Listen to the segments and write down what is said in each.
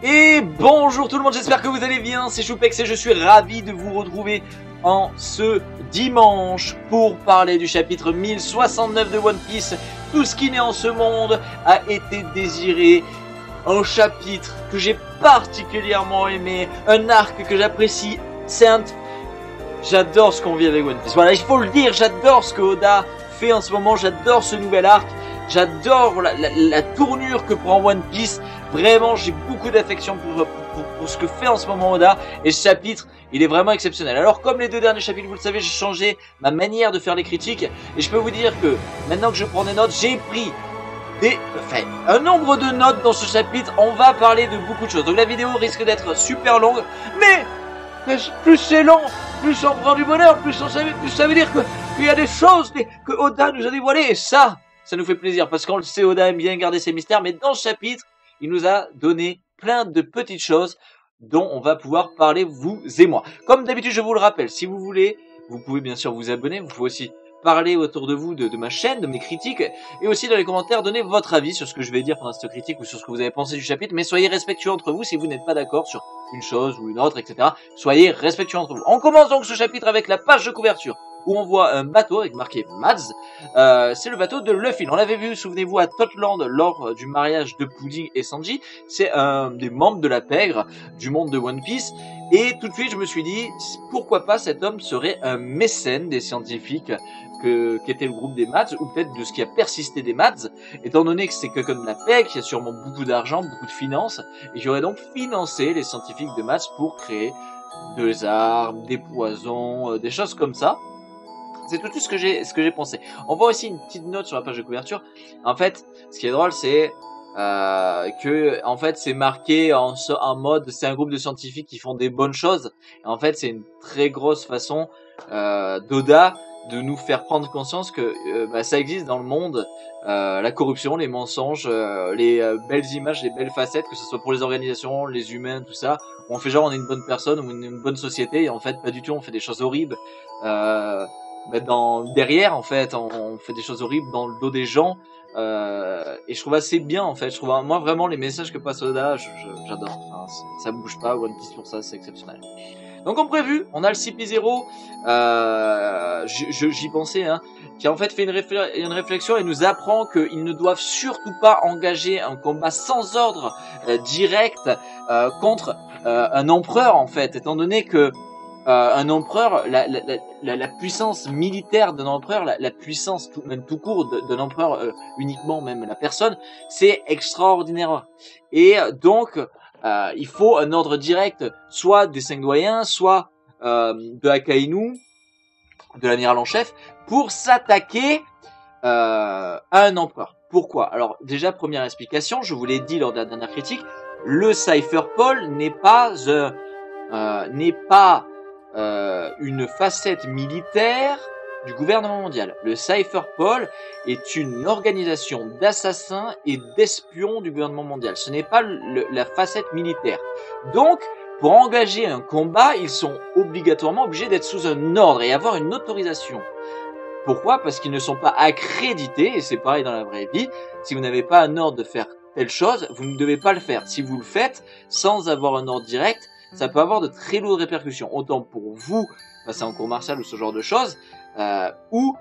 Et bonjour tout le monde, j'espère que vous allez bien, c'est Choupex et je suis ravi de vous retrouver en ce dimanche pour parler du chapitre 1069 de One Piece. Tout ce qui naît en ce monde a été désiré, un chapitre que j'ai particulièrement aimé, un arc que j'apprécie, j'adore ce qu'on vit avec One Piece. Voilà, il faut le dire, j'adore ce que Oda fait en ce moment, j'adore ce nouvel arc, j'adore la tournure que prend One Piece. Vraiment, j'ai beaucoup d'affection pour ce que fait en ce moment Oda. Et ce chapitre, il est vraiment exceptionnel. Alors, comme les deux derniers chapitres, vous le savez, j'ai changé ma manière de faire les critiques. Et je peux vous dire que, maintenant que je prends des notes, j'ai pris un nombre de notes dans ce chapitre. On va parler de beaucoup de choses. Donc la vidéo risque d'être super longue. Mais, plus c'est long, plus on prend du bonheur, plus ça veut dire qu'il y a des choses que Oda nous a dévoilées. Et ça nous fait plaisir. Parce qu'on le sait, Oda aime bien garder ses mystères. Mais dans ce chapitre, il nous a donné plein de petites choses dont on va pouvoir parler, vous et moi. Comme d'habitude, je vous le rappelle, si vous voulez, vous pouvez bien sûr vous abonner, vous pouvez aussi parler autour de vous de ma chaîne, de mes critiques, et aussi dans les commentaires, donner votre avis sur ce que je vais dire pendant cette critique ou sur ce que vous avez pensé du chapitre, mais soyez respectueux entre vous si vous n'êtes pas d'accord sur une chose ou une autre, etc. Soyez respectueux entre vous. On commence donc ce chapitre avec la page de couverture, où on voit un bateau avec marqué Mads. C'est le bateau de Luffy. On l'avait vu, souvenez-vous, à Totland lors du mariage de Pudding et Sanji. C'est un des membres de la pègre du monde de One Piece. Et tout de suite, je me suis dit, pourquoi pas cet homme serait un mécène des scientifiques qu'était le groupe des Mads, ou peut-être de ce qui a persisté des Mads, étant donné que c'est quelqu'un de la pègre, qui a sûrement beaucoup d'argent, beaucoup de finances, et qui aurait donc financé les scientifiques de Mads pour créer des armes, des poisons, des choses comme ça. C'est tout ce que j'ai pensé. On voit aussi une petite note sur la page de couverture. En fait, ce qui est drôle, c'est que en fait c'est marqué en mode c'est un groupe de scientifiques qui font des bonnes choses. Et en fait, c'est une très grosse façon d'Oda de nous faire prendre conscience que ça existe dans le monde, la corruption, les mensonges, les belles images, les belles facettes, que ce soit pour les organisations, les humains, tout ça. On fait genre on est une bonne personne ou une bonne société, et en fait pas du tout, on fait des choses horribles. Derrière en fait on fait des choses horribles dans le dos des gens, et je trouve assez bien en fait. Je trouve moi vraiment les messages que passe Oda, j'adore. Enfin, ça bouge pas, One Piece pour ça c'est exceptionnel. Donc comme prévu, on a le CP0, j'y pensais, hein, qui a en fait fait une réflexion et nous apprend qu'ils ne doivent surtout pas engager un combat sans ordre direct contre un empereur en fait, étant donné que un empereur, la puissance militaire d'un empereur, la puissance même tout court d'un empereur, uniquement même la personne, c'est extraordinaire. Et donc il faut un ordre direct, soit des 5 doyens, soit de Akainu, de l'amiral en chef, pour s'attaquer à un empereur. Pourquoi? Alors déjà, première explication, je vous l'ai dit lors de la dernière critique, le Cypher Pole n'est pas une facette militaire du gouvernement mondial. Le Cypher Pole est une organisation d'assassins et d'espions du gouvernement mondial. Ce n'est pas la facette militaire. Donc, pour engager un combat, ils sont obligatoirement obligés d'être sous un ordre et avoir une autorisation. Pourquoi? Parce qu'ils ne sont pas accrédités, et c'est pareil dans la vraie vie. Si vous n'avez pas un ordre de faire telle chose, vous ne devez pas le faire. Si vous le faites sans avoir un ordre direct, ça peut avoir de très lourdes répercussions, autant pour vous, passer en cours martial ou ce genre de choses, ou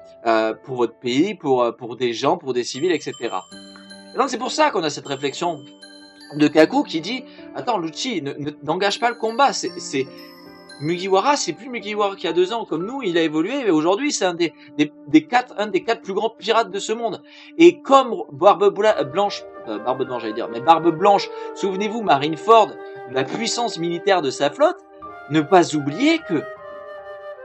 pour votre pays, pour des gens, pour des civils, etc. Et donc c'est pour ça qu'on a cette réflexion de Kaku qui dit « Attends, Lucci, n'engage pas le combat, Mugiwara, c'est plus Mugiwara qu'il y a 2 ans, comme nous, il a évolué, mais aujourd'hui c'est un des 4 plus grands pirates de ce monde. Et comme Barbe Blanche, souvenez-vous, Marineford, la puissance militaire de sa flotte, ne pas oublier que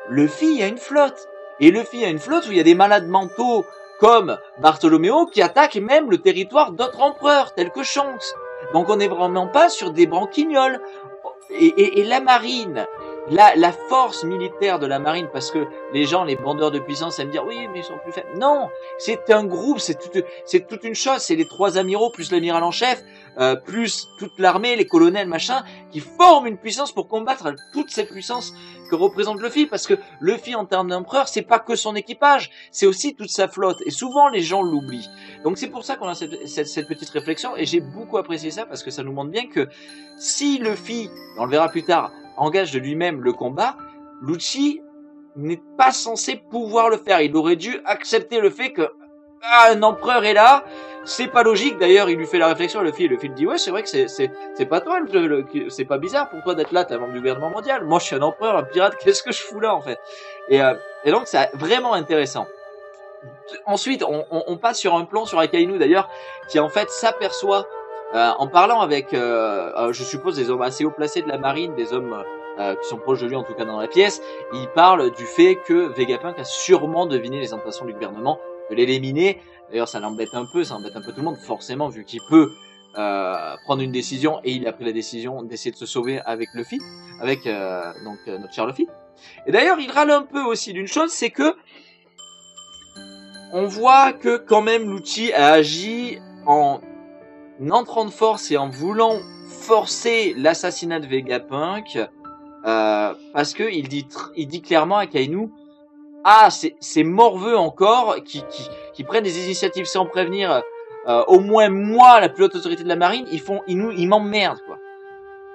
Luffy a une flotte. Et Luffy a une flotte où il y a des malades mentaux comme Bartholoméo qui attaquent même le territoire d'autres empereurs, tels que Shanks. Donc on n'est vraiment pas sur des branquignoles. Et la marine, la force militaire de la marine, parce que les gens, les bandeurs de puissance aiment dire oui mais ils sont plus faibles. Non, c'est un groupe, c'est toute une chose, c'est les 3 amiraux plus l'amiral en chef, plus toute l'armée, les colonels, machin, qui forment une puissance pour combattre toute cette puissance. que représente Luffy, parce que Luffy en termes d'empereur, c'est pas que son équipage, c'est aussi toute sa flotte, et souvent les gens l'oublient. Donc c'est pour ça qu'on a cette petite réflexion, et j'ai beaucoup apprécié ça, parce que ça nous montre bien que si Luffy, on le verra plus tard, engage de lui-même le combat, Lucci n'est pas censé pouvoir le faire. Il aurait dû accepter le fait que un empereur est là, c'est pas logique. D'ailleurs, il lui fait la réflexion, Luffy le dit ouais, c'est vrai que c'est pas toi, c'est pas bizarre pour toi d'être là, t'es un membre du gouvernement mondial. Moi, je suis un empereur, un pirate, qu'est-ce que je fous là en fait? Et donc, c'est vraiment intéressant. Ensuite, on passe sur un plan sur Akainu d'ailleurs, qui en fait s'aperçoit en parlant avec, je suppose, des hommes assez haut placés de la marine, des hommes qui sont proches de lui en tout cas dans la pièce. Il parle du fait que Vegapunk a sûrement deviné les intentions du gouvernement de l'éliminer. D'ailleurs, ça l'embête un peu, ça embête un peu tout le monde, forcément, vu qu'il peut prendre une décision, et il a pris la décision d'essayer de se sauver avec Luffy, avec donc notre cher Luffy. Et d'ailleurs, il râle un peu aussi d'une chose, c'est que on voit que quand même Lucci a agi en entrant de force et en voulant forcer l'assassinat de Vegapunk, parce que il dit clairement à Kainu, ah c'est morveux encore qui prennent des initiatives sans prévenir. Au moins moi, la plus haute autorité de la marine, ils m'emmerdent quoi.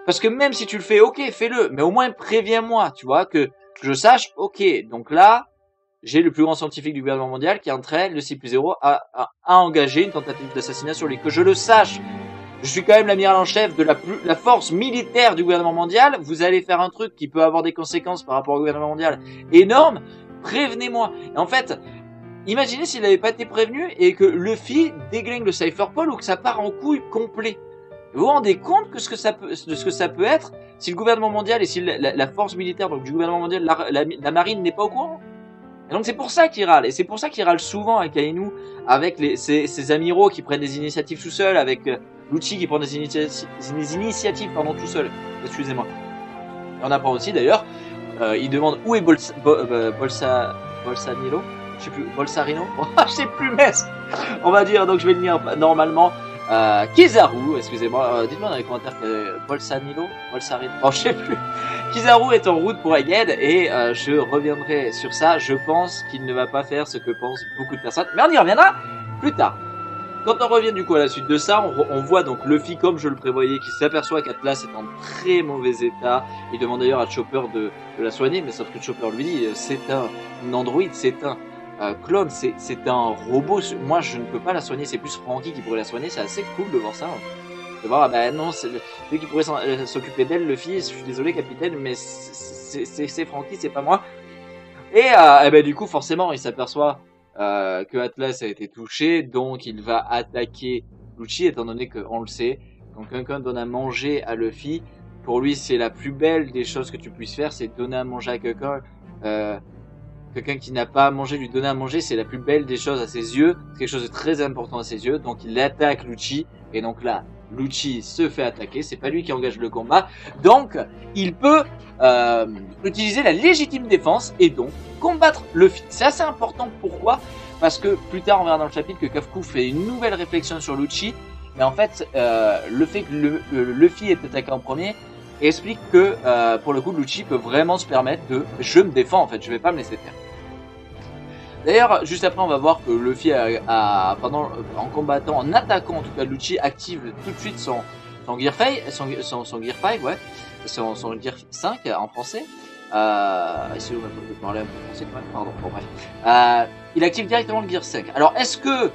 Parce que même si tu le fais, ok, fais-le, mais au moins préviens-moi, tu vois, que je sache, ok, donc là, j'ai le plus grand scientifique du gouvernement mondial qui entraîne le 6+0 à engager une tentative d'assassinat sur lui, que je le sache. Je suis quand même l'amiral en chef de la force militaire du gouvernement mondial. Vous allez faire un truc qui peut avoir des conséquences par rapport au gouvernement mondial énormes. Prévenez-moi. Et en fait, imaginez s'il n'avait pas été prévenu et que Luffy déglingue le Cypher Pole ou que ça part en couille complet. Vous vous rendez compte de ce que ça peut être si le gouvernement mondial et si la force militaire donc du gouvernement mondial, la marine n'est pas au courant? Et donc c'est pour ça qu'il râle, et c'est pour ça qu'il râle souvent avec Kainu, avec ses amiraux qui prennent des initiatives tout seuls, avec Lucci qui prend des initiatives tout seul. Excusez-moi. Et on apprend aussi d'ailleurs, il demande où est Bolsanilo, je sais plus, Bolsarino, je sais plus mais on va dire, donc je vais le lire normalement. Kizaru, excusez-moi, dites-moi dans les commentaires Bolsarino, je sais plus. Kizaru est en route pour Aged et je reviendrai sur ça. Je pense qu'il ne va pas faire ce que pensent beaucoup de personnes, mais on y reviendra plus tard. Quand on revient du coup à la suite de ça, on voit donc Luffy, comme je le prévoyais, qui s'aperçoit qu'Atlas est en très mauvais état. Il demande d'ailleurs à Chopper de la soigner, mais sauf que Chopper lui dit c'est un androïde, c'est un clone, c'est un robot. Moi je ne peux pas la soigner, c'est plus Franky qui pourrait la soigner. C'est assez cool de voir ça. De voir, bah non, c'est lui qui pourrait s'occuper d'elle, Luffy. Je suis désolé capitaine, mais c'est Franky, c'est pas moi. Et ben du coup forcément il s'aperçoit que Atlas a été touché, donc il va attaquer Lucci, étant donné qu'on le sait. Quand quelqu'un donne à manger à Luffy, pour lui c'est la plus belle des choses que tu puisses faire, c'est donner à manger à quelqu'un. Quelqu'un qui n'a pas à manger, lui donner à manger, c'est la plus belle des choses à ses yeux, c'est quelque chose de très important à ses yeux, donc il attaque Lucci, et donc là, Lucci se fait attaquer, c'est pas lui qui engage le combat, donc il peut utiliser la légitime défense et donc combattre Luffy. C'est assez important, pourquoi? Parce que plus tard on verra dans le chapitre que Kafkou fait une nouvelle réflexion sur Lucci, mais en fait le fait que Luffy est attaqué en premier explique que pour le coup Lucci peut vraiment se permettre de je me défends en fait, je vais pas me laisser faire. D'ailleurs, juste après, on va voir que Luffy en combattant, en attaquant en tout cas Lucci, active tout de suite son Gear 5, son Gear 5, ouais, son Gear 5 en français. Essayez de me parler un peu français quand même, pardon, bon bref. Il active directement le Gear 5. Alors, est-ce que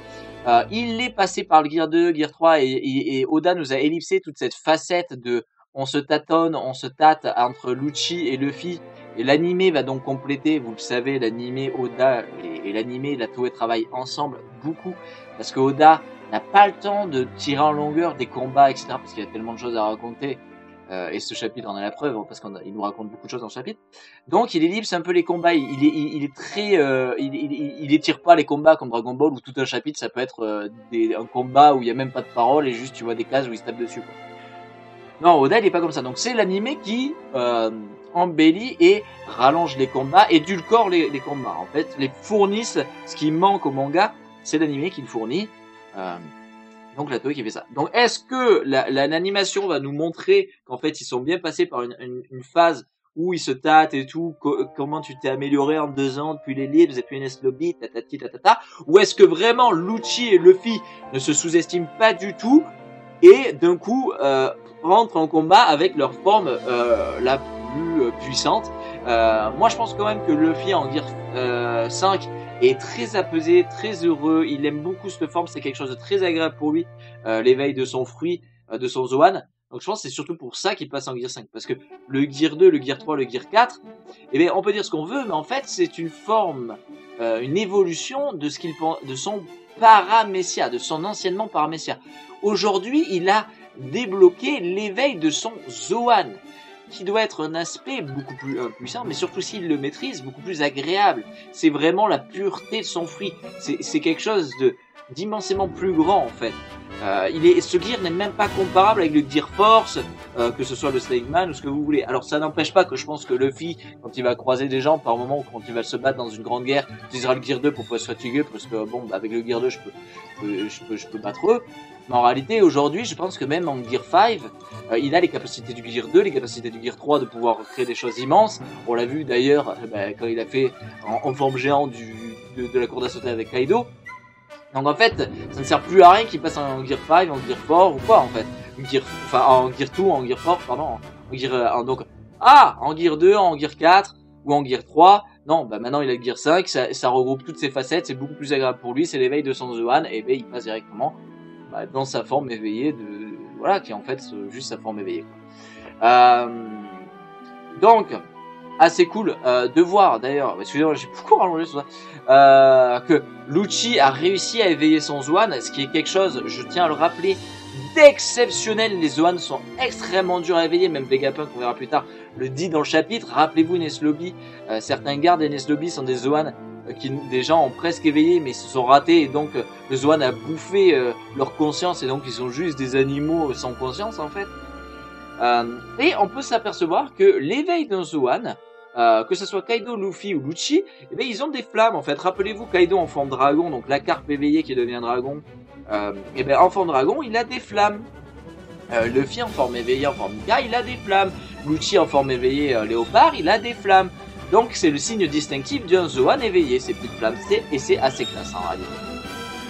il est passé par le Gear 2, Gear 3 et Oda nous a ellipsé toute cette facette de on se tâtonne, on se tâte entre Lucci et Luffy. Et l'animé va donc compléter, vous le savez, l'animé Oda et l'animé, la Toei travaillent ensemble beaucoup, parce que Oda n'a pas le temps de tirer en longueur des combats, etc., parce qu'il y a tellement de choses à raconter, et ce chapitre en est la preuve, parce qu'il nous raconte beaucoup de choses dans ce chapitre. Donc il ellipse un peu les combats, il est très, il étire pas les combats comme Dragon Ball, où tout un chapitre ça peut être un combat où il y a même pas de parole, et juste tu vois des cases où il se tape dessus, quoi. Non, Oda il est pas comme ça, donc c'est l'animé qui embellit et rallonge les combats, édulcore les combats. En fait, les fournissent ce qui manque au manga, c'est l'animé qui le fournit. Donc la Toei qui fait ça. Donc est-ce que l'animation va nous montrer qu'en fait ils sont bien passés par une phase où il se tâte et tout, comment tu t'es amélioré en 2 ans depuis les livres, vous êtes plus NS Lobby, tatati tatata, ou est-ce que vraiment Lucci et Luffy ne se sous-estiment pas du tout et d'un coup rentrent en combat avec leur forme la plus puissante. Moi je pense quand même que Luffy en Gear 5 est très apaisé, très heureux, il aime beaucoup cette forme, c'est quelque chose de très agréable pour lui, l'éveil de son fruit, de son Zoan. Donc je pense que c'est surtout pour ça qu'il passe en Gear 5, parce que le Gear 2, le Gear 3, le Gear 4, eh bien on peut dire ce qu'on veut, mais en fait c'est une forme, une évolution de ce qu'il pense, de son Paramécia, de son anciennement Paramécia. Aujourd'hui, il a débloqué l'éveil de son Zoan, qui doit être un aspect beaucoup plus puissant, mais surtout s'il le maîtrise, beaucoup plus agréable. C'est vraiment la pureté de son fruit. C'est quelque chose d'immensément plus grand en fait. Ce gear n'est même pas comparable avec le Gear Force, que ce soit le Snake Man ou ce que vous voulez. Alors ça n'empêche pas que je pense que Luffy, quand il va croiser des gens par moment, ou quand il va se battre dans une grande guerre, utilisera le Gear 2 pour pas se fatiguer, parce que bon, avec le Gear 2 je peux battre eux. Mais en réalité, aujourd'hui, je pense que même en Gear 5, il a les capacités du Gear 2, les capacités du Gear 3 de pouvoir créer des choses immenses. On l'a vu d'ailleurs quand il a fait en forme géante de la cour d'Asota avec Kaido. Donc en fait, ça ne sert plus à rien qu'il passe en Gear 5, en Gear 4 ou quoi en fait. En Gear 2, en Gear 4, pardon. En Gear 2, en Gear 4 ou en Gear 3. Non, maintenant il a le Gear 5, ça regroupe toutes ses facettes, c'est beaucoup plus agréable pour lui, c'est l'éveil de son Zoan, et il passe directement dans sa forme éveillée qui est en fait juste sa forme éveillée. Donc, assez cool de voir d'ailleurs, excusez-moi, j'ai beaucoup rallongé sur ça, que Lucci a réussi à éveiller son Zoan, ce qui est quelque chose, je tiens à le rappeler, d'exceptionnel. Les Zoans sont extrêmement durs à éveiller, même Vegapunk, on verra plus tard, le dit dans le chapitre. Rappelez-vous NS Lobby, certains gardes NS Lobby sont des Zoans qui des gens ont presque éveillé mais se sont ratés, et donc le Zoan a bouffé leur conscience, et donc ils sont juste des animaux sans conscience en fait. Et on peut s'apercevoir que l'éveil d'un Zoan, que ce soit Kaido, Luffy ou Lucci, ils ont des flammes en fait. Rappelez-vous Kaido en forme dragon, donc la carpe éveillée qui devient dragon, en forme dragon il a des flammes. Luffy en forme éveillée, en forme Nika, il a des flammes. Lucci en forme éveillée léopard, il a des flammes. Donc c'est le signe distinctif d'un Zoan éveillé, ces petites flammes, et c'est assez classe en réalité.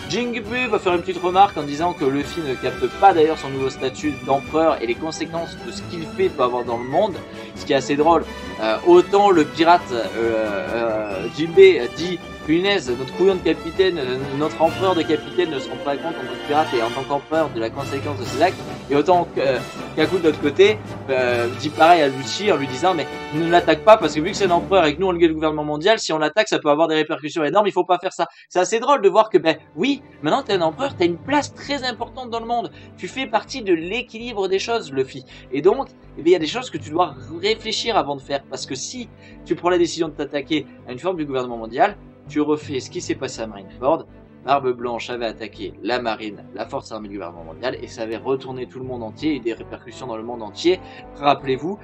Jinbe va faire une petite remarque en disant que Luffy ne capte pas d'ailleurs son nouveau statut d'empereur et les conséquences de ce qu'il fait peut avoir dans le monde, ce qui est assez drôle. Autant le pirate Jinbe dit punaise, notre couillon de capitaine, notre empereur de capitaine ne se rend pas compte en tant que pirate et en tant qu'empereur de la conséquence de ses actes, et autant Kaku de l'autre côté dit pareil à Lucci en lui disant mais ne l'attaque pas parce que vu que c'est un empereur et que nous on est le gouvernement mondial, si on l'attaque ça peut avoir des répercussions énormes, il faut pas faire ça. C'est assez drôle de voir que oui, maintenant t'es un empereur, t'as une place très importante dans le monde, tu fais partie de l'équilibre des choses Luffy, et donc il y a des choses que tu dois réfléchir avant de faire, parce que si tu prends la décision de t'attaquer à une forme du gouvernement mondial, tu refais ce qui s'est passé à Marineford. Barbe Blanche avait attaqué la marine, la force armée du gouvernement mondial, et ça avait retourné tout le monde entier et des répercussions dans le monde entier. Rappelez-vous,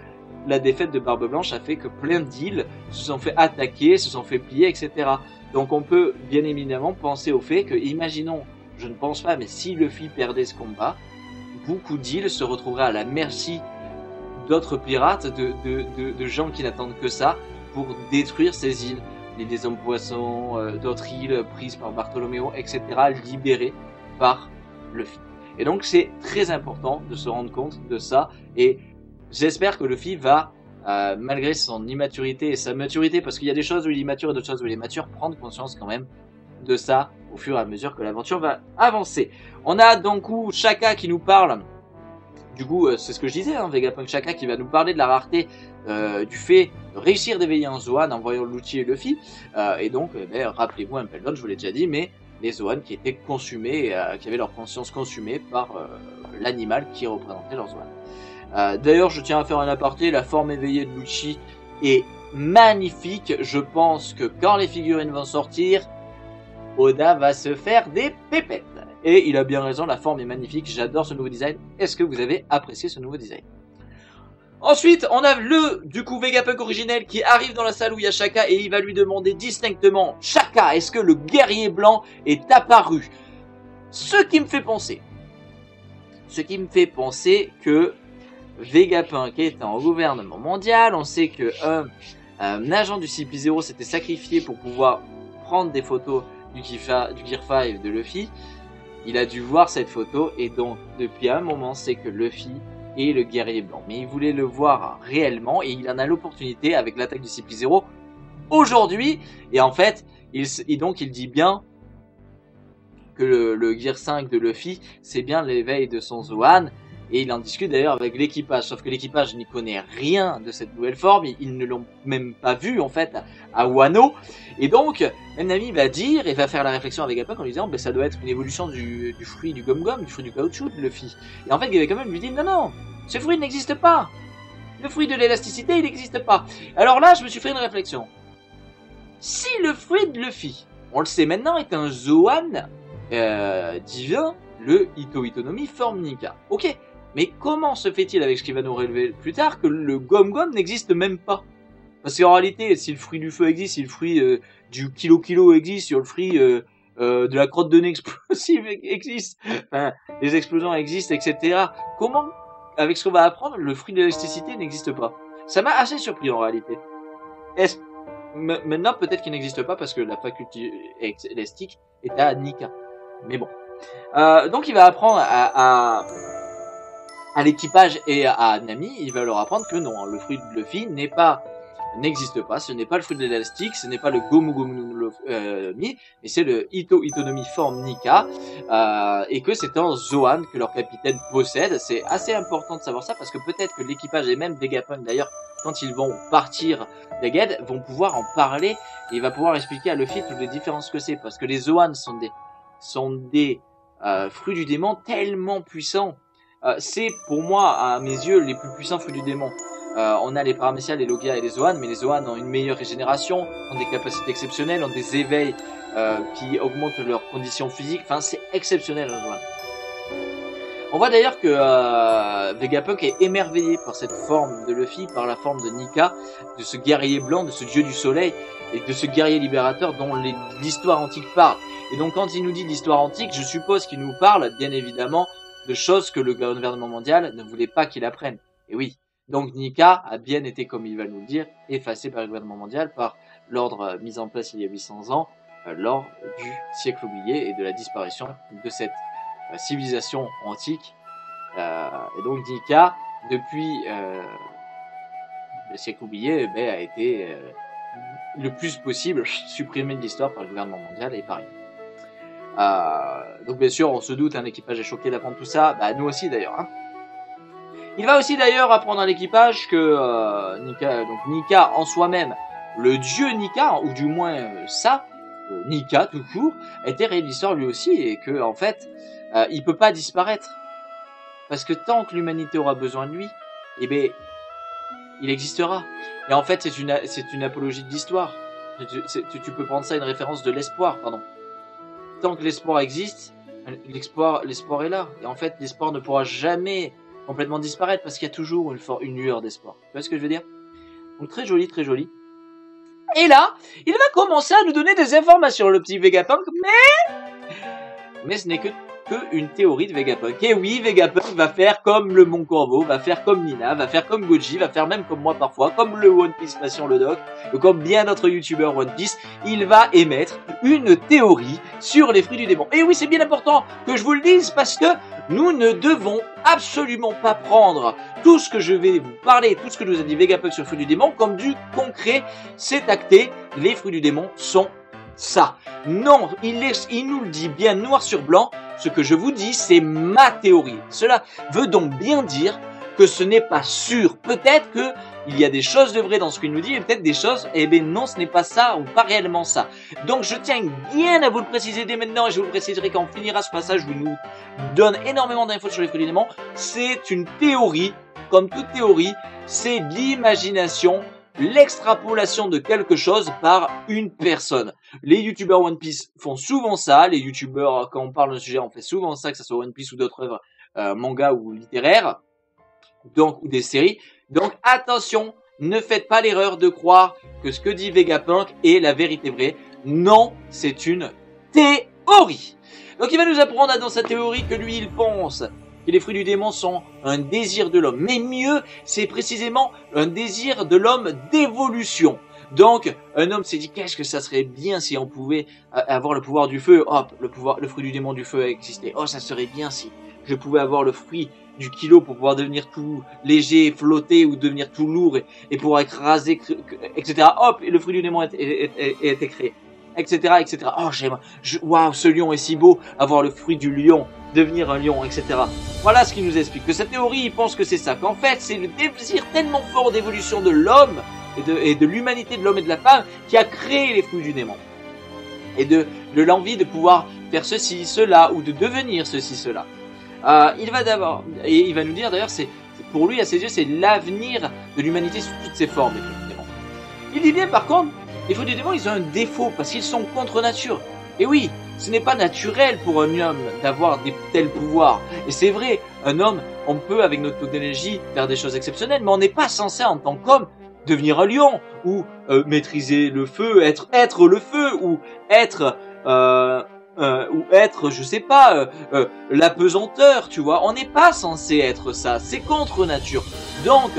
la défaite de Barbe Blanche a fait que plein d'îles se sont fait attaquer, se sont fait plier, etc. Donc on peut bien évidemment penser au fait que, imaginons, je ne pense pas, mais si Luffy perdait ce combat, beaucoup d'îles se retrouveraient à la merci d'autres pirates, de gens qui n'attendent que ça pour détruire ces îles. Des hommes poissons, d'autres îles prises par Bartholoméo, etc., libérées par Luffy. Et donc c'est très important de se rendre compte de ça, et j'espère que Luffy va, malgré son immaturité et sa maturité, parce qu'il y a des choses où il est immature et d'autres choses où il est mature, prendre conscience quand même de ça au fur et à mesure que l'aventure va avancer. On a donc Shaka qui nous parle, du coup c'est ce que je disais, Vegapunk Shaka qui va nous parler de la rareté du fait de réussir d'éveiller un Zoan en voyant Lucci et Luffy, et donc rappelez-vous un Pelgon, je vous l'ai déjà dit, mais les Zoan qui étaient consumés, qui avaient leur conscience consumée par l'animal qui représentait leur Zoan. D'ailleurs je tiens à faire un aparté, la forme éveillée de Lucci est magnifique. Je pense que quand les figurines vont sortir, Oda va se faire des pépettes. Et il a bien raison, la forme est magnifique, j'adore ce nouveau design. Est-ce que vous avez apprécié ce nouveau design? Ensuite, on a du coup, Vegapunk originel qui arrive dans la salle où il y a Shaka, et il va lui demander distinctement, Shaka, est-ce que le guerrier blanc est apparu? Ce qui me fait penser que Vegapunk étant au gouvernement mondial, on sait que un agent du CP0 s'était sacrifié pour pouvoir prendre des photos du Gear 5 de Luffy. Il a dû voir cette photo et donc depuis un moment c'est que Luffy est le guerrier blanc. Mais il voulait le voir réellement et il en a l'opportunité avec l'attaque du CP0 aujourd'hui. Et en fait, il dit bien que le Gear 5 de Luffy, c'est bien l'éveil de son Zoan. Et il en discute d'ailleurs avec l'équipage. Sauf que l'équipage n'y connaît rien de cette nouvelle forme. Ils ne l'ont même pas vu en fait à Wano. Et donc, même Nami va dire et va faire la réflexion avec Vegapunk en lui disant ça doit être une évolution du fruit du gum-gum, du fruit du caoutchouc de Luffy. Et en fait, Vegapunk lui dit non, ce fruit n'existe pas. Le fruit de l'élasticité, il n'existe pas. Alors là, je me suis fait une réflexion. Si le fruit de Luffy, on le sait maintenant, est un Zoan divin, le Ito Itonomi forme Nika. Ok. Mais comment se fait-il, avec ce qui va nous relever plus tard, que le Gom-Gom n'existe même pas? Parce qu'en réalité, si le fruit du feu existe, si le fruit du kilo existe, si le fruit de la crotte de nez explosive existe, enfin, les explosions existent, etc. Comment, avec ce qu'on va apprendre, le fruit de l'élasticité n'existe pas? Ça m'a assez surpris en réalité. Maintenant, peut-être qu'il n'existe pas parce que la faculté élastique est à Nika. Mais bon. Donc il va apprendre à l'équipage et à Nami, il va leur apprendre que non, le fruit de Luffy n'existe pas, ce n'est pas le fruit de l'élastique, ce n'est pas le Gomu Gomu Mi, mais c'est le Ito Itonomi forme Nika, et que c'est un Zoan que leur capitaine possède. C'est assez important de savoir ça parce que peut-être que l'équipage et même Vegapunk d'ailleurs, quand ils vont partir d'Egghead, vont pouvoir en parler et il va pouvoir expliquer à Luffy toutes les différences que c'est, parce que les Zoans sont des fruits du démon tellement puissants. C'est pour moi, à mes yeux, les plus puissants fruits du démon. On a les Paramécia, les Logia et les Zoan, mais les Zoan ont une meilleure régénération, ont des capacités exceptionnelles, ont des éveils qui augmentent leurs conditions physiques. Enfin, c'est exceptionnel, un Zoan. On voit d'ailleurs que Vegapunk est émerveillé par cette forme de Luffy, par la forme de Nika, de ce guerrier blanc, de ce dieu du soleil, et de ce guerrier libérateur dont l'histoire antique parle. Et donc quand il nous dit l'histoire antique, je suppose qu'il nous parle, bien évidemment, de choses que le gouvernement mondial ne voulait pas qu'il apprenne. Et oui, donc Nika a bien été, comme il va nous le dire, effacé par le gouvernement mondial, par l'ordre mis en place il y a 800 ans, lors du siècle oublié et de la disparition de cette civilisation antique. Et donc Nika, depuis le siècle oublié, a été le plus possible supprimé de l'histoire par le gouvernement mondial et par lui. Donc bien sûr, on se doute, l'équipage est choqué d'apprendre tout ça, nous aussi d'ailleurs. Hein. Il va aussi d'ailleurs apprendre à l'équipage que Nika en soi-même, le dieu Nika, ou du moins Nika tout court, était réel d'histoire lui aussi, et que en fait, il peut pas disparaître. Parce que tant que l'humanité aura besoin de lui, il existera. Et en fait, c'est une apologie de l'histoire. Tu peux prendre ça une référence de l'espoir, pardon. Tant que l'espoir existe, l'espoir est là. Et en fait, l'espoir ne pourra jamais complètement disparaître parce qu'il y a toujours une lueur d'espoir. Tu vois ce que je veux dire? Donc très joli, très joli. Et là, il va commencer à nous donner des informations, le petit Vegapunk, mais ce n'est que une théorie de Vegapunk. Et oui, Vegapunk va faire comme le Mont Corbeau, va faire comme Nina, va faire comme Goji, va faire même comme moi parfois, comme le One Piece Passion le Doc, ou comme bien d'autres youtubeurs One Piece, il va émettre une théorie sur les fruits du démon. Et oui, c'est bien important que je vous le dise parce que nous ne devons absolument pas prendre tout ce que je vais vous parler, tout ce que nous a dit Vegapunk sur les fruits du démon comme du concret. C'est acté, les fruits du démon sont ça. Non, il nous le dit bien noir sur blanc. Ce que je vous dis, c'est ma théorie. Cela veut donc bien dire que ce n'est pas sûr. Peut-être qu'il y a des choses de vraies dans ce qu'il nous dit, et peut-être des choses, non, ce n'est pas ça, ou pas réellement ça. Donc je tiens bien à vous le préciser dès maintenant, et je vous le préciserai quand on finira ce passage, où il nous donne énormément d'infos sur les fruits du démon. C'est une théorie, comme toute théorie, c'est l'imagination, l'extrapolation de quelque chose par une personne. Les youtubeurs One Piece font souvent ça, les youtubeurs, quand on parle d'un sujet, on fait souvent ça, que ce soit One Piece ou d'autres œuvres manga ou littéraires, donc ou des séries. Donc attention, ne faites pas l'erreur de croire que ce que dit Vegapunk est la vérité vraie. Non, c'est une théorie. Donc il va nous apprendre dans sa théorie que lui il pense que les fruits du démon sont un désir de l'homme. Mais mieux, c'est précisément un désir de l'homme d'évolution. Donc, un homme s'est dit, qu'est-ce que ça serait bien si on pouvait avoir le pouvoir du feu. Hop, le fruit du démon du feu a existé. Oh, ça serait bien si je pouvais avoir le fruit du kilo pour pouvoir devenir tout léger, flotter, ou devenir tout lourd et pouvoir écraser, etc. Hop, et le fruit du démon a été créé, etc., etc. Oh, waouh, ce lion est si beau, avoir le fruit du lion, devenir un lion, etc. Voilà ce qui nous explique que cette théorie, il pense que c'est ça, qu'en fait, c'est le désir tellement fort d'évolution de l'homme et de l'humanité de l'homme et de la femme qui a créé les fruits du démon. Et de l'envie de pouvoir faire ceci, cela, ou de devenir ceci, cela. Il va d'abord, et il va nous dire d'ailleurs, c'est pour lui, à ses yeux, c'est l'avenir de l'humanité sous toutes ses formes, les fruits du démon. Il dit bien, par contre, les fruits du démon, ils ont un défaut, parce qu'ils sont contre nature. Et oui, ce n'est pas naturel pour un homme d'avoir des tels pouvoirs. Et c'est vrai, un homme, on peut, avec notre technologie, faire des choses exceptionnelles, mais on n'est pas censé, en tant qu'homme, devenir un lion, ou maîtriser le feu, être le feu, ou être, je sais pas, l'apesanteur, tu vois. On n'est pas censé être ça, c'est contre nature. Donc,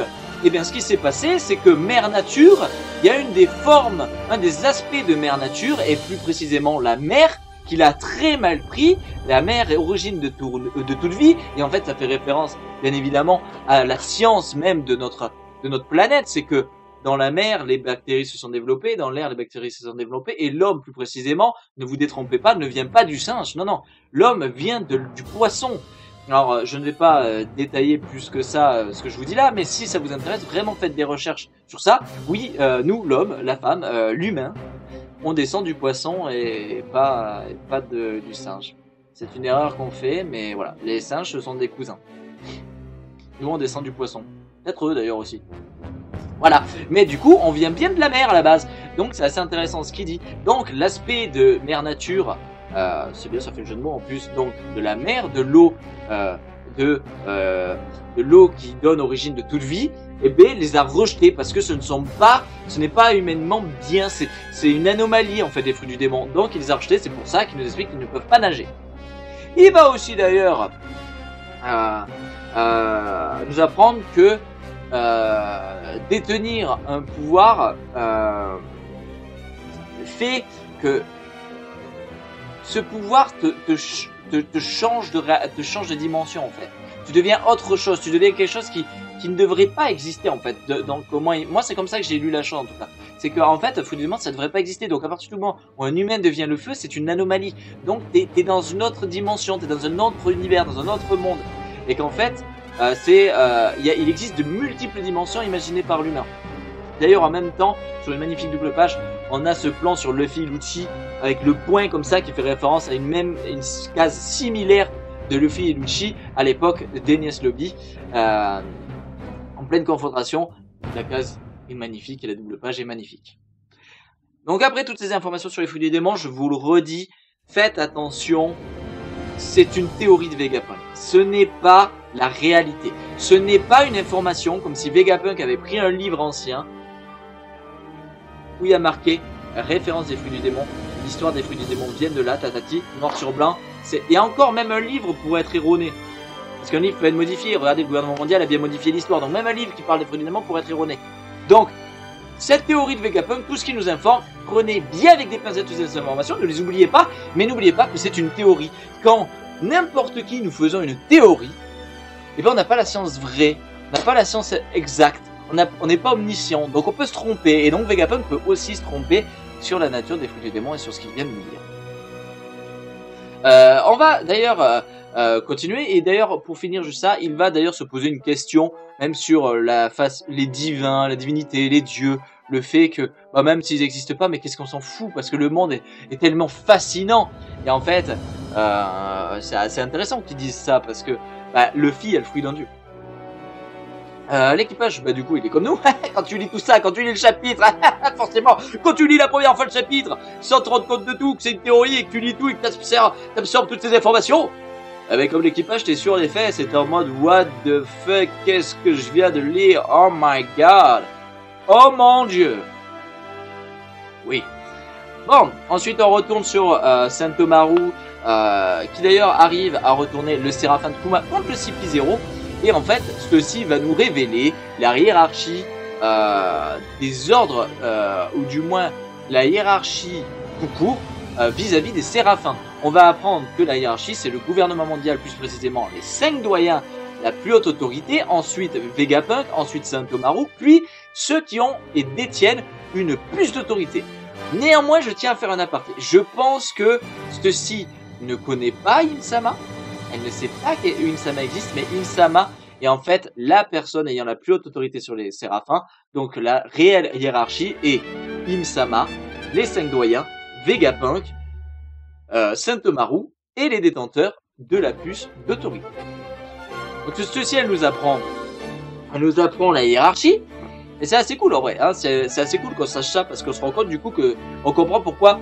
eh bien, ce qui s'est passé, c'est que Mère Nature, il y a une des formes, un des aspects de Mère Nature, et plus précisément la mer, qu'il a très mal pris. La mer est origine de toute vie, et en fait, ça fait référence, bien évidemment, à la science même de notre planète. C'est que dans la mer, les bactéries se sont développées, dans l'air, les bactéries se sont développées, et l'homme, plus précisément, ne vous détrompez pas, ne vient pas du singe. Non, non, l'homme vient du poisson. Alors, je ne vais pas détailler plus que ça ce que je vous dis là, mais si ça vous intéresse, vraiment faites des recherches sur ça. Oui, nous, l'homme, la femme, l'humain, on descend du poisson et pas du singe. C'est une erreur qu'on fait, mais voilà, les singes, ce sont des cousins. Nous, on descend du poisson. Peut-être eux, d'ailleurs, aussi. Voilà, mais du coup, on vient bien de la mer, à la base. Donc, c'est assez intéressant ce qu'il dit. Donc, l'aspect de Mère Nature... c'est bien, ça fait le jeu de mots en plus. Donc de la mer, de l'eau, de l'eau qui donne origine de toute vie, et B les a rejetés parce que ce n'est pas humainement bien. C'est une anomalie en fait des fruits du démon. Donc il les a rejetés. C'est pour ça qu'il nous explique qu'ils ne peuvent pas nager. Il va aussi d'ailleurs nous apprendre que détenir un pouvoir fait que ce pouvoir te change de dimension en fait. Tu deviens autre chose, tu deviens quelque chose qui ne devrait pas exister en fait. Donc moi c'est comme ça que j'ai lu la chose en tout cas. C'est que en fait, fruit du démon ça devrait pas exister. Donc à partir du moment où un humain devient le feu, c'est une anomalie. Donc t'es dans une autre dimension, t'es dans un autre univers, dans un autre monde. Et qu'en fait, il existe de multiples dimensions imaginées par l'humain. D'ailleurs, en même temps, sur une magnifique double page, on a ce plan sur Luffy Lucci avec le point comme ça qui fait référence à une case similaire de Luffy et Lucci à l'époque d'Enies Lobby en pleine confrontation. La case est magnifique et la double page est magnifique. Donc après toutes ces informations sur les fruits du démon, je vous le redis, faites attention, c'est une théorie de Vegapunk. Ce n'est pas la réalité. Ce n'est pas une information comme si Vegapunk avait pris un livre ancien où il y a marqué référence des fruits du démon, l'histoire des fruits du démon vient de là, tatati, noir sur blanc. Et encore même un livre pourrait être erroné. Parce qu'un livre peut être modifié. Regardez, le gouvernement mondial a bien modifié l'histoire. Donc même un livre qui parle des fruits du démon pourrait être erroné. Donc, cette théorie de Vegapunk, tout ce qui nous informe, prenez bien avec des pincettes toutes ces informations, ne les oubliez pas, mais n'oubliez pas que c'est une théorie. Quand n'importe qui nous faisons une théorie, eh bien on n'a pas la science vraie, on n'a pas la science exacte, on n'est pas omniscient, donc on peut se tromper, et donc Vegapunk peut aussi se tromper sur la nature des fruits du démon et sur ce qu'il vient de nous dire. On va d'ailleurs continuer, et d'ailleurs pour finir juste ça, il va d'ailleurs se poser une question, même sur les divins, la divinité, les dieux, le fait que, même s'ils n'existent pas, mais qu'est-ce qu'on s'en fout, parce que le monde est tellement fascinant, et en fait, c'est assez intéressant qu'ils disent ça, parce que Luffy a le fruit d'un dieu. L'équipage, du coup, il est comme nous. Quand tu lis tout ça, quand tu lis le chapitre, forcément, quand tu lis la première fois le chapitre, sans te rendre compte de tout, que c'est une théorie, et que tu lis tout, et que t'absorbes toutes ces informations, comme l'équipage, t'es sûr des faits, c'est en mode, what the fuck, qu'est-ce que je viens de lire, oh my god, oh mon dieu. Oui. Bon, ensuite on retourne sur Sentomaru, qui d'ailleurs arrive à retourner le Séraphin de Kuma contre le CP0. Et en fait, ceci va nous révéler la hiérarchie des ordres, ou du moins la hiérarchie tout court, vis-à-vis des Séraphins. On va apprendre que la hiérarchie, c'est le gouvernement mondial, plus précisément les 5 doyens, la plus haute autorité, ensuite Vegapunk, ensuite Sentomaru, puis ceux qui ont et détiennent une plus d'autorité. Néanmoins, je tiens à faire un aparté. Je pense que ceci ne connaît pas Insama. Elle ne sait pas qu'Insama existe, mais Insama est en fait la personne ayant la plus haute autorité sur les Séraphins. Donc la réelle hiérarchie est Insama, les 5 doyens, Vegapunk, Sentomaru et les détenteurs de la puce d'autorité. Donc ceci, elle nous apprend la hiérarchie. Et c'est assez cool en vrai, hein. C'est assez cool qu'on sache ça parce qu'on se rend compte du coup que on comprend pourquoi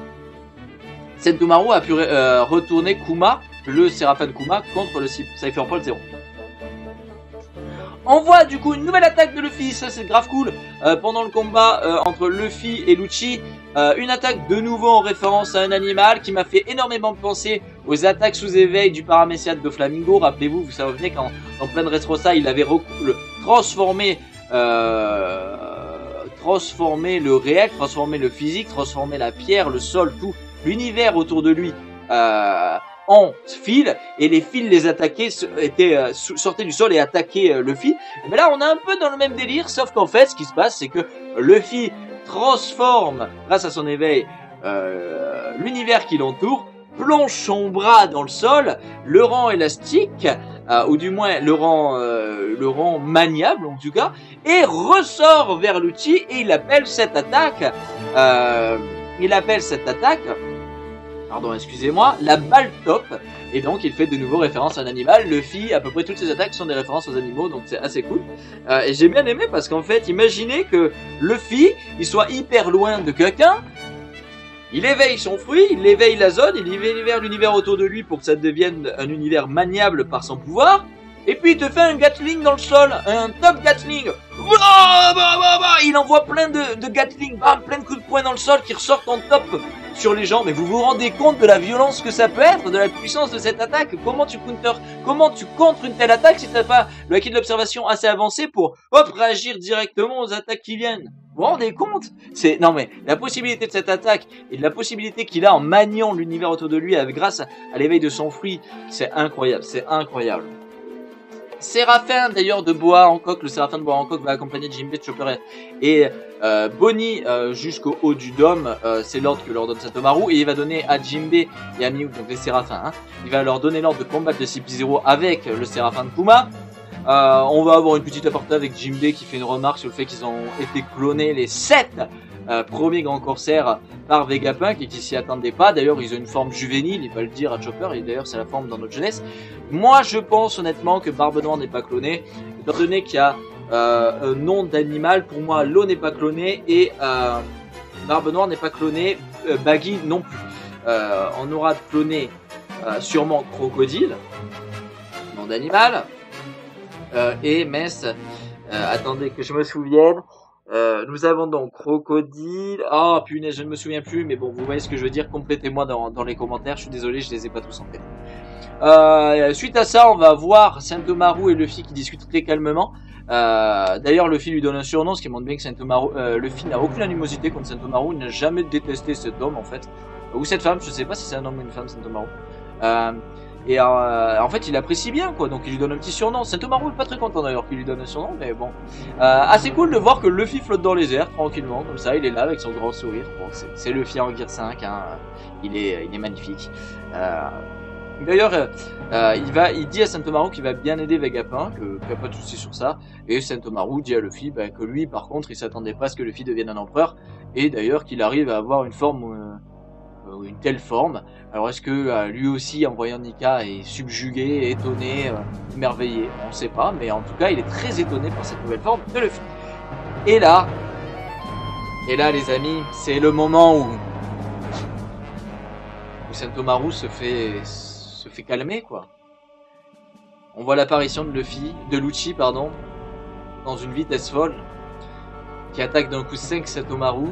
Sentomaru a pu retourner Kuma, le Séraphin de Kuma, contre le Cypherpole 0. On voit du coup une nouvelle attaque de Luffy, ça c'est grave cool. Pendant le combat entre Luffy et Lucci, une attaque de nouveau en référence à un animal qui m'a fait énormément penser aux attaques sous éveil du Paraméciade de Flamingo. Rappelez-vous, vous savez quand en plein de Dressrosa, il avait transformé le réel, transformé le physique, transformé la pierre, le sol, tout l'univers autour de lui en fil, et les fils les attaquaient, sortaient du sol et attaquaient Luffy. Mais là on est un peu dans le même délire, sauf qu'en fait ce qui se passe c'est que Luffy transforme, grâce à son éveil, l'univers qui l'entoure, plonge son bras dans le sol, le rend élastique, ou du moins le rend maniable en tout cas, et ressort vers Lucci et il appelle cette attaque, pardon, excusez-moi, la balle top. Et donc il fait de nouveau référence à un animal. Luffy, à peu près toutes ses attaques sont des références aux animaux, donc c'est assez cool. Et j'ai bien aimé parce qu'en fait, imaginez que Luffy, il soit hyper loin de quelqu'un, il éveille son fruit, il éveille la zone, il éveille l'univers autour de lui pour que ça devienne un univers maniable par son pouvoir. Et puis il te fait un Gatling dans le sol, un top Gatling. Il envoie plein de Gatling, plein de coups de poing dans le sol qui ressortent en top sur les gens. Mais vous vous rendez compte de la violence que ça peut être, de la puissance de cette attaque? Comment tu contres une telle attaque si t'as pas le acquis de l'observation assez avancé pour réagir directement aux attaques qui viennent? Vous vous rendez compte? Non mais la possibilité de cette attaque et de la possibilité qu'il a en maniant l'univers autour de lui grâce à l'éveil de son fruit, c'est incroyable, c'est incroyable. Séraphin d'ailleurs de Boa Hancock, le Séraphin de Boa Hancock va accompagner Jinbei, Chopper et Bonnie jusqu'au haut du dôme. C'est l'ordre que leur donne Sentomaru et il va donner à Jinbei et à Miu, donc les Séraphins, il va leur donner l'ordre de combattre le CP0 avec le Séraphin de Kuma. On va avoir une petite aparté avec Jinbei qui fait une remarque sur le fait qu'ils ont été clonés les 7 premiers grands corsaires par Vegapunk et qui s'y attendaient pas. D'ailleurs ils ont une forme juvénile, il va le dire à Chopper, et d'ailleurs c'est la forme dans notre jeunesse. Moi je pense honnêtement que Barbe Noire n'est pas clonée, étant donné qu'il y a un nom d'animal. Pour moi l'eau n'est pas clonée et Barbe Noire n'est pas clonée, Baggy non plus. On aura cloné sûrement Crocodile, nom d'animal, et Mess, attendez que je me souvienne. Nous avons donc Crocodile. Oh punaise, je ne me souviens plus, mais bon, vous voyez ce que je veux dire. Complétez-moi dans les commentaires. Je suis désolé, je les ai pas tous en tête. Suite à ça, on va voir Sentomaru et Luffy qui discutent très calmement. D'ailleurs, Luffy lui donne un surnom, ce qui montre bien que Luffy n'a aucune animosité contre Sentomaru. Il n'a jamais détesté cet homme en fait, ou cette femme. Je sais pas si c'est un homme ou une femme, Sentomaru. Et en fait il apprécie bien quoi, donc il lui donne un petit surnom. Sentomaru est pas très content d'ailleurs qu'il lui donne un surnom, mais bon. Assez cool de voir que Luffy flotte dans les airs tranquillement, comme ça, il est là avec son grand sourire. Bon, c'est Luffy en Gear 5, hein. Il est magnifique. D'ailleurs, il dit à Sentomaru qu'il va bien aider Vegapunk, qu'il n'y a pas de soucis sur ça. Et Sentomaru dit à Luffy que lui par contre il s'attendait pas à ce que Luffy devienne un empereur. Et d'ailleurs qu'il arrive à avoir une forme... une telle forme. Alors est-ce que lui aussi en voyant Nika est subjugué, étonné, émerveillé? On ne sait pas, mais en tout cas il est très étonné par cette nouvelle forme de Luffy. Et là les amis, c'est le moment où Sentomaru se fait calmer quoi. On voit l'apparition de Lucci pardon, dans une vitesse folle, qui attaque d'un coup 5 Sentomaru.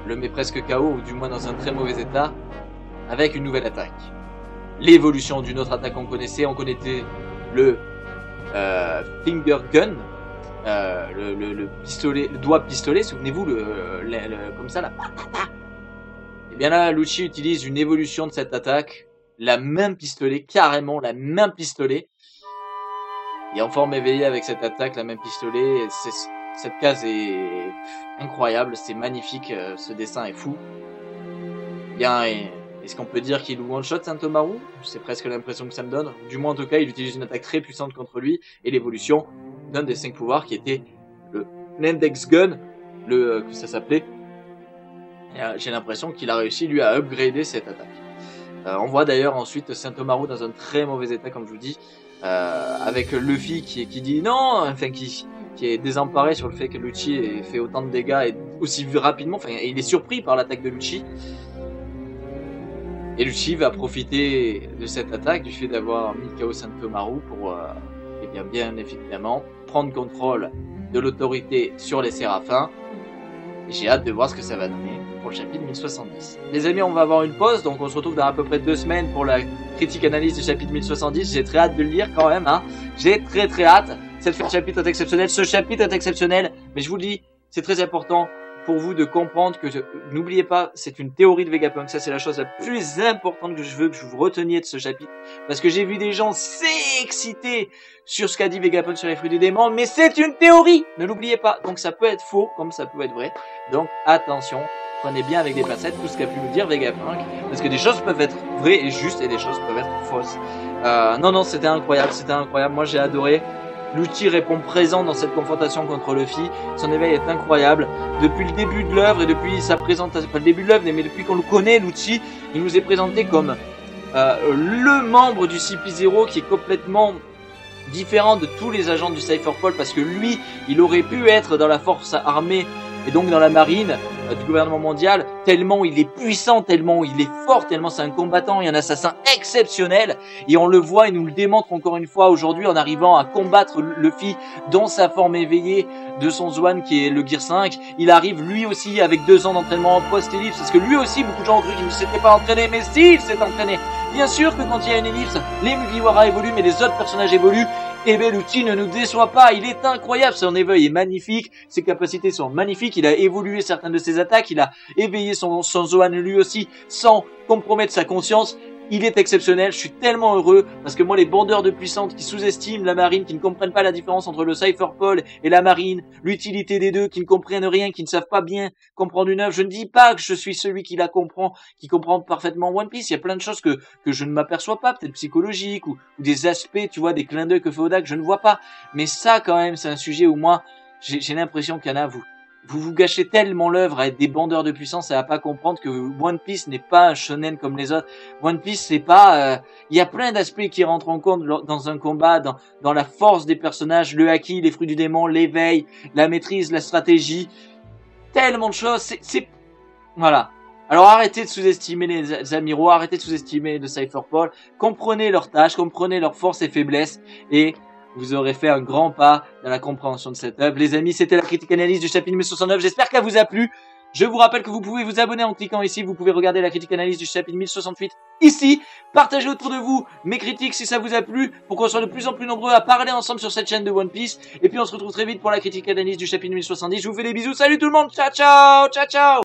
le met presque KO, ou du moins dans un très mauvais état, avec une nouvelle attaque. L'évolution d'une autre attaque qu'on connaissait, le finger gun, le pistolet, le doigt pistolet, souvenez-vous, comme ça là. Et bien là, Lucci utilise une évolution de cette attaque, la même pistolet, carrément la même pistolet. Et en forme éveillée avec cette attaque, la même pistolet, cette case est incroyable, c'est magnifique, ce dessin est fou. Bien, est-ce qu'on peut dire qu'il one-shot Sentomaru? C'est presque l'impression que ça me donne. Du moins en tout cas, il utilise une attaque très puissante contre lui, et l'évolution d'un des 5 pouvoirs qui était l'index gun, que ça s'appelait. J'ai l'impression qu'il a réussi lui à upgrader cette attaque. On voit d'ailleurs ensuite Sentomaru dans un très mauvais état, comme je vous dis, avec Luffy qui dit non, enfin qui est désemparé sur le fait que Lucci ait fait autant de dégâts et aussi rapidement. Enfin, il est surpris par l'attaque de Lucci. Et Lucci va profiter de cette attaque, du fait d'avoir mis KO Sentomaru pour, bien évidemment, prendre contrôle de l'autorité sur les Séraphins. J'ai hâte de voir ce que ça va donner pour le chapitre 1070. Les amis, on va avoir une pause, donc on se retrouve dans à peu près 2 semaines pour la critique analyse du chapitre 1070. J'ai très hâte de le lire quand même, hein. J'ai très hâte. Cette chapitre est exceptionnel, ce chapitre est exceptionnel, mais je vous le dis, c'est très important pour vous de comprendre que, n'oubliez pas, c'est une théorie de Vegapunk. Ça, c'est la chose la plus importante que je veux que vous reteniez de ce chapitre. Parce que j'ai vu des gens s'exciter sur ce qu'a dit Vegapunk sur les fruits du démon, mais c'est une théorie! Ne l'oubliez pas. Donc ça peut être faux, comme ça peut être vrai. Donc attention, prenez bien avec des pincettes tout ce qu'a pu nous dire Vegapunk. Parce que des choses peuvent être vraies et justes, et des choses peuvent être fausses. Non, c'était incroyable, Moi, j'ai adoré. Lucci répond présent dans cette confrontation contre Luffy. Son éveil est incroyable. Depuis le début de l'œuvre et depuis sa présentation, pas le début de l'œuvre, mais depuis qu'on le connaît, Lucci, il nous est présenté comme le membre du CP0 qui est complètement différent de tous les agents du Cypherpol, parce que lui, il aurait pu être dans la force armée et donc dans la marine du gouvernement mondial, tellement il est puissant, tellement il est fort, tellement c'est un combattant et un assassin exceptionnel, et on le voit et nous le démontre encore une fois aujourd'hui en arrivant à combattre Luffy dans sa forme éveillée de son Zoan qui est le Gear 5. Il arrive lui aussi avec 2 ans d'entraînement en post-ellipse, parce que lui aussi beaucoup de gens ont cru qu'il ne s'était pas entraîné, mais si, il s'est entraîné. Bien sûr que quand il y a une ellipse, les Mugiwara évoluent, mais les autres personnages évoluent. Et bien Lucci ne nous déçoit pas, il est incroyable, son éveil est magnifique, ses capacités sont magnifiques, il a évolué certaines de ses attaques, il a éveillé son Zoan lui aussi sans compromettre sa conscience. Il est exceptionnel, je suis tellement heureux, parce que moi les bandeurs de puissance qui sous-estiment la marine, qui ne comprennent pas la différence entre le Cypherpol et la marine, l'utilité des deux, qui ne comprennent rien, qui ne savent pas bien comprendre une œuvre, je ne dis pas que je suis celui qui la comprend, qui comprend parfaitement One Piece, il y a plein de choses que je ne m'aperçois pas, peut-être psychologiques, ou des aspects, tu vois, des clins d'œil que fait Oda que je ne vois pas, mais ça quand même c'est un sujet où moi, j'ai l'impression qu'il y en a, vous gâchez tellement l'œuvre à être des bandeurs de puissance et à pas comprendre que One Piece n'est pas un shonen comme les autres. One Piece, c'est pas... Il y a plein d'aspects qui rentrent en compte dans un combat, dans la force des personnages, le haki, les fruits du démon, l'éveil, la maîtrise, la stratégie. Tellement de choses, Voilà. Alors arrêtez de sous-estimer les amiraux, arrêtez de sous-estimer le Cypherpol. Comprenez leurs tâches, comprenez leurs forces et faiblesses, et vous aurez fait un grand pas dans la compréhension de cette œuvre. Les amis, c'était la critique analyse du chapitre 1069. J'espère qu'elle vous a plu. Je vous rappelle que vous pouvez vous abonner en cliquant ici. Vous pouvez regarder la critique analyse du chapitre 1068 ici. Partagez autour de vous mes critiques si ça vous a plu, pour qu'on soit de plus en plus nombreux à parler ensemble sur cette chaîne de One Piece. Et puis on se retrouve très vite pour la critique analyse du chapitre 1070. Je vous fais des bisous. Salut tout le monde. Ciao, ciao. Ciao, ciao.